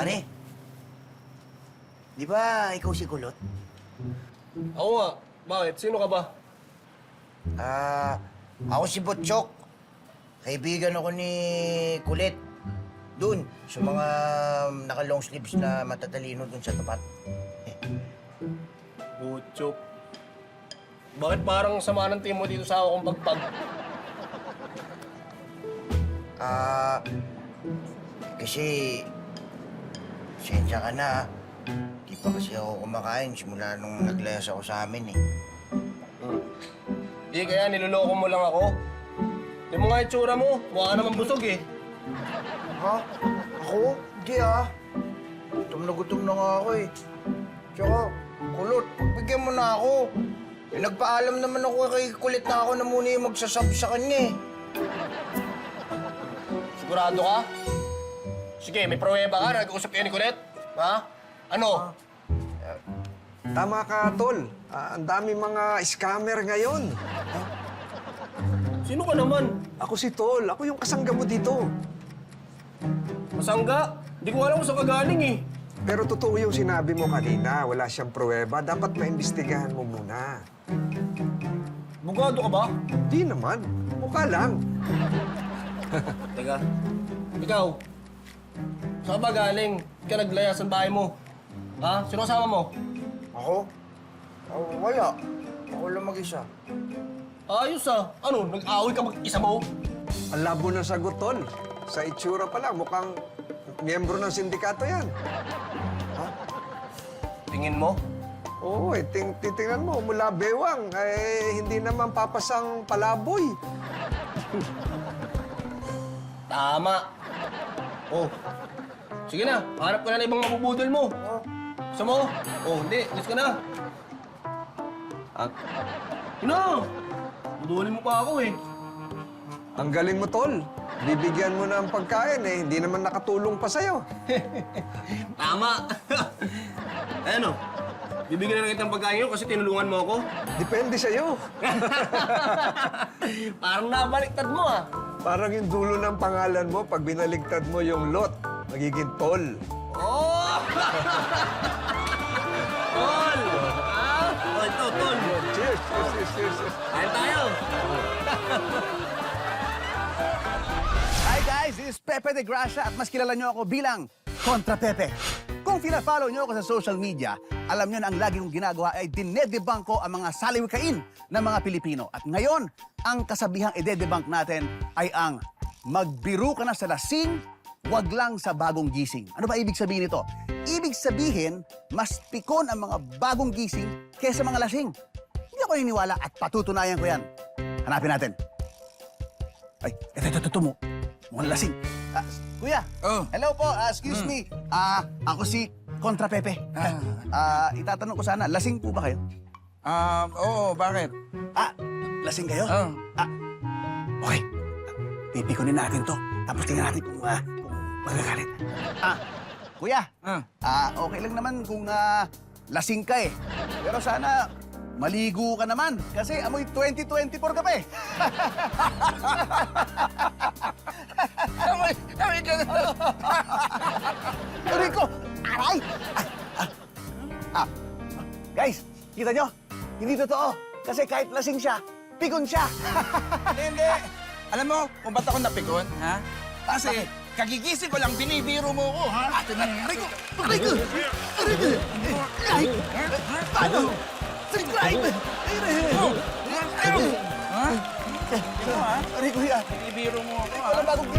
Pare, di ba ikaw si Kulot? Ako nga. Bakit? Sino ka ba? Ako si Butchok. Kaibigan ako ni Kulit. Doon, sa mga naka-long sleeves na matatalino doon sa tapat. Butchok. Bakit parang sama ng team mo dito sa akong pagpag? Kasi... Sensya ka na, Di pa kasi ako kumakain simula nung naglayas ako sa amin, eh. Di kaya niloloko mo lang ako. Di mo nga itsura mo. Mukha ka naman busog, eh. Ha? Ako? Hindi, gutom na nga ako, eh. Tsaka, Kulot, pagbigyan mo na ako. Eh, nagpaalam naman ako kay Kulit na ako na muna yung magsasab sa kanya, eh. Sigurado ka? Sige, may pruweba ka. Nag-uusap kayo ni Colette. Ha? Ano? Tama ka, Tol. Ang dami mga scammer ngayon. Sino ka naman? Ako si Tol. Ako yung kasangga mo dito. Masangga? Hindi ko alam kung saan ka galing, eh. Pero totoo yung sinabi mo kanina. Wala siyang pruweba. Dapat maimbestigahan mo muna. Bugado ka ba? Di naman. Mukha lang. Teka, ikaw, saan ba galing? Ka naglayas ang bahay mo? Ha? Sino kasama mo? Ako? Wala. Ako lang mag-isa. Ayos Ano, nag-away ka mag-isa mo? Ang labo ng sagot, Tol. Sa itsura pa lang, mukhang miyembro ng sindikato yan. Tingin mo? Oo, titingnan mo, mula bewang, hindi naman papasang palaboy. Tama. Oh. Sige na, hanap ka na ng ibang mabubudol mo. Gusto mo? Oh, hindi. Alis ka na. Ino! Budulin mo pa ako, eh. Ang galing mo, Tol. Bibigyan mo na ang pagkain, hindi naman nakatulong pa sa'yo. Tama. Ano? Bibigyan na lang kitang pagkain kasi tinulungan mo ako. Depende sa'yo. Parang nabaliktad mo, Parang yung dulo ng pangalan mo, pag binaligtad mo yung lot, magiging Tol. Oh! Tol! Oh, ito, Tol. Cheers, cheers, cheers, cheers. Kain tayo. Hi guys, this is Pepe de Gracia at mas kilala niyo ako bilang Contra Pepe. Kung fina-follow niyo ako sa social media, alam niyo na ang lagi kong ginagawa ay dinedebunk ko ang mga saliwikain ng mga Pilipino. At ngayon, ang kasabihang idedebunk natin ay ang magbiro ka na sa lasing, wag lang sa bagong gising. Ano ba ibig sabihin nito? Ibig sabihin, mas pikon ang mga bagong gising kaysa mga lasing. Hindi ako naniniwala at patutunayan ko yan. Hanapin natin. Ay, ito mo. Mukhang lasing. Kuya, hello po. Excuse me. Ako si Contra Pepe. Itatanong ko sana, lasing po ba kayo? Oo, bakit? Lasing kayo? Okay. Pipikunin natin to. Tapos tingnan natin kung magagalit. Kuya, okay lang naman kung lasing ka, eh. Pero sana maligo ka naman kasi amoy 2024 ka pa, eh. Amoy ka na. Aray ko! Aray! Guys, kita nyo? Hindi totoo. Kasi kahit lasing siya, pikon siya. Hindi. Alam mo kung ba't ako napikon, ha? Kasi kagigising ko lang, binibiro mo ko, ha? Aray ko! Aray ko! Aray ko! Like! Paano? Subscribe! Ayaw! Ha? Ito, ha? Aray ko yan. Binibiro mo ako, ha? Walang bagong...